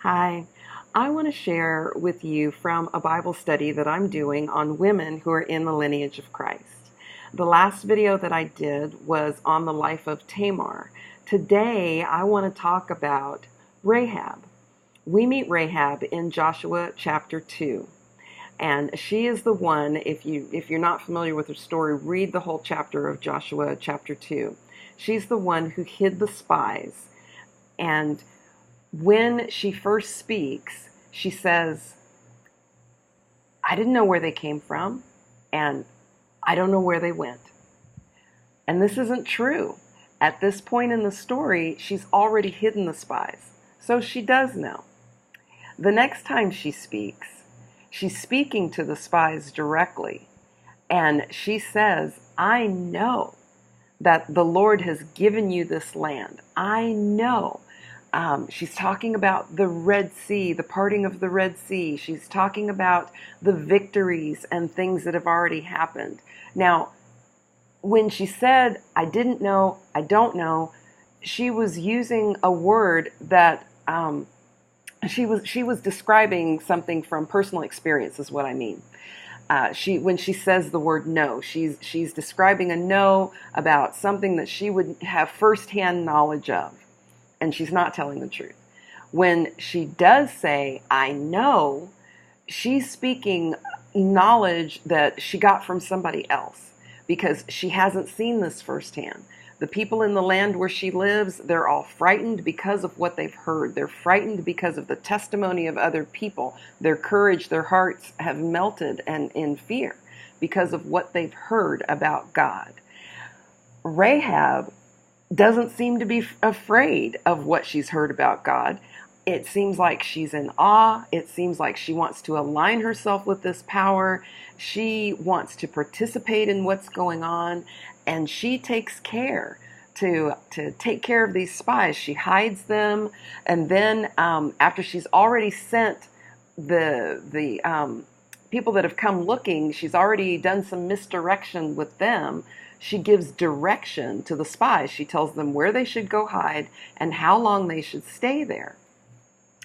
Hi, I want to share with you from a Bible study that I'm doing on women who are in the lineage of Christ. The last video that I did was on the life of Tamar. Today, I want to talk about Rahab. We meet Rahab in Joshua chapter 2. And she is the one, if you're not familiar with her story, read the whole chapter of Joshua chapter 2. She's the one who hid the spies. And when she first speaks, she says, I didn't know where they came from, and I don't know where they went. And this isn't true. At this point in the story, she's already hidden the spies. So she does know. The next time she speaks, she's speaking to the spies directly. And she says, I know that the Lord has given you this land. I know. She's talking about the Red Sea, the parting of the Red Sea. She's talking about the victories and things that have already happened. Now, when she said, I didn't know, I don't know, she was using a word that she was describing something from personal experience, is what I mean. When she says the word no, she's describing a no about something that she would have firsthand knowledge of. And she's not telling the truth. When she does say, I know, she's speaking knowledge that she got from somebody else because she hasn't seen this firsthand. The people in the land where she lives, they're all frightened because of what they've heard. They're frightened because of the testimony of other people. Their courage, their hearts have melted and in fear because of what they've heard about God. Rahab doesn't seem to be afraid of what she's heard about God. It seems like she's in awe. It seems like she wants to align herself with this power. She wants to participate in what's going on, and she takes care to take care of these spies. She hides them, and then after she's already sent the people that have come looking, she's already done some misdirection with them. She gives direction to the spies. She tells them where they should go hide and how long they should stay there.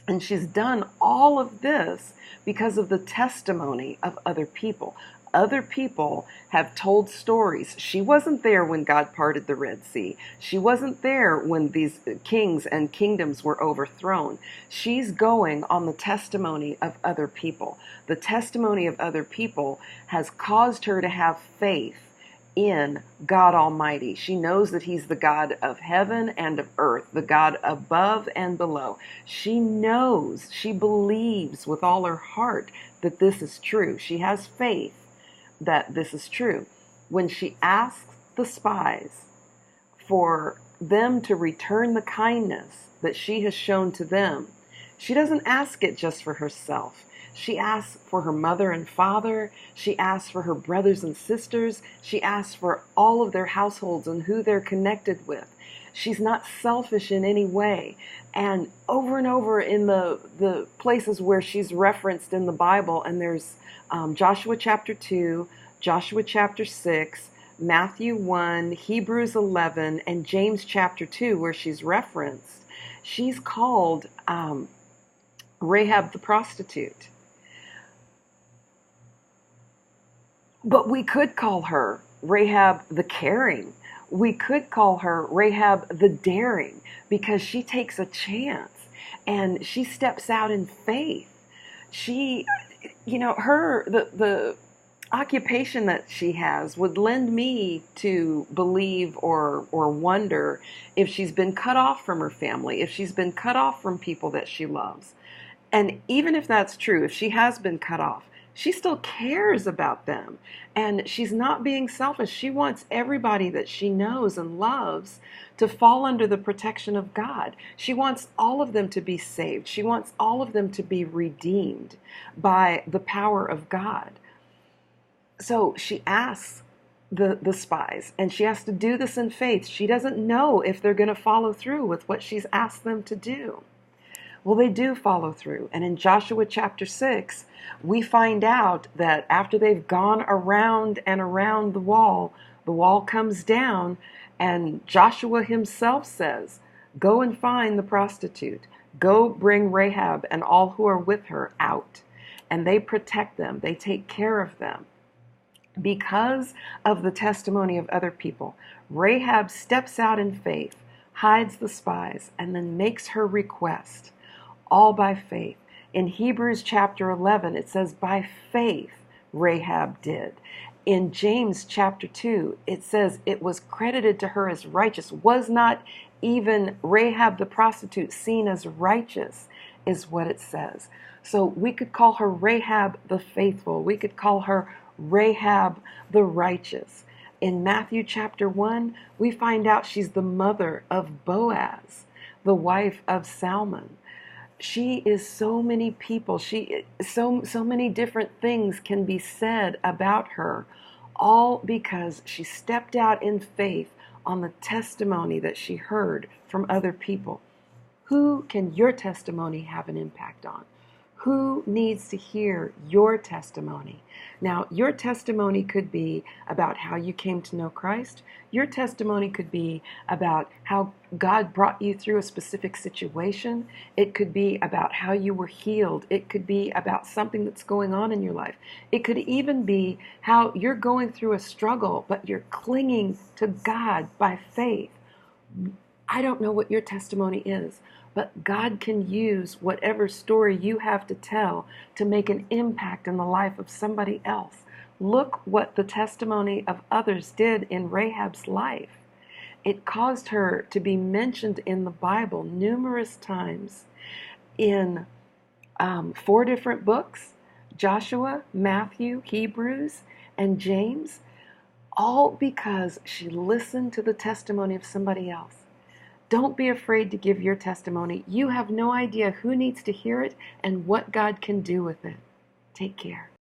And she's done all of this because of the testimony of other people. Other people have told stories. She wasn't there when God parted the Red Sea. She wasn't there when these kings and kingdoms were overthrown. She's going on the testimony of other people. The testimony of other people has caused her to have faith in God Almighty. She knows that He's the God of heaven and of earth, the God above and below. She knows, she believes with all her heart that this is true. She has faith that this is true. When she asks the spies for them to return the kindness that she has shown to them, she doesn't ask it just for herself. She asks for her mother and father. She asks for her brothers and sisters. She asks for all of their households and who they're connected with. She's not selfish in any way. And over in the places where she's referenced in the Bible, and there's Joshua chapter 2, Joshua chapter 6, Matthew 1, Hebrews 11, and James chapter 2, where she's referenced, she's called Rahab the prostitute. But we could call her Rahab the caring. We could call her Rahab the daring, because she takes a chance and she steps out in faith. She, the occupation that she has would lend me to believe or wonder if she's been cut off from her family, if she's been cut off from people that she loves. And even if that's true, if she has been cut off, she still cares about them. And she's not being selfish. She wants everybody that she knows and loves to fall under the protection of God. She wants all of them to be saved. She wants all of them to be redeemed by the power of God. So she asks the spies, and she has to do this in faith. She doesn't know if they're going to follow through with what she's asked them to do. Well, they do follow through. And in Joshua chapter 6, we find out that after they've gone around and around the wall comes down, and Joshua himself says, go and find the prostitute. Go bring Rahab and all who are with her out. And they protect them. They take care of them. Because of the testimony of other people, Rahab steps out in faith, hides the spies, and then makes her request, all by faith. In Hebrews chapter 11, it says, by faith Rahab did. In James chapter 2, it says it was credited to her as righteous. Was not even Rahab the prostitute seen as righteous, is what it says. So we could call her Rahab the faithful. We could call her Rahab the righteous. In Matthew chapter 1, we find out she's the mother of Boaz, the wife of Salmon. She is so many people. So many different things can be said about her, all because she stepped out in faith on the testimony that she heard from other people. Who can your testimony have an impact on? Who needs to hear your testimony? Now, your testimony could be about how you came to know Christ. Your testimony could be about how God brought you through a specific situation. It could be about how you were healed. It could be about something that's going on in your life. It could even be how you're going through a struggle, but you're clinging to God by faith. I don't know what your testimony is, but God can use whatever story you have to tell to make an impact in the life of somebody else. Look what the testimony of others did in Rahab's life. It caused her to be mentioned in the Bible numerous times in 4 different books: Joshua, Matthew, Hebrews, and James, all because she listened to the testimony of somebody else. Don't be afraid to give your testimony. You have no idea who needs to hear it and what God can do with it. Take care.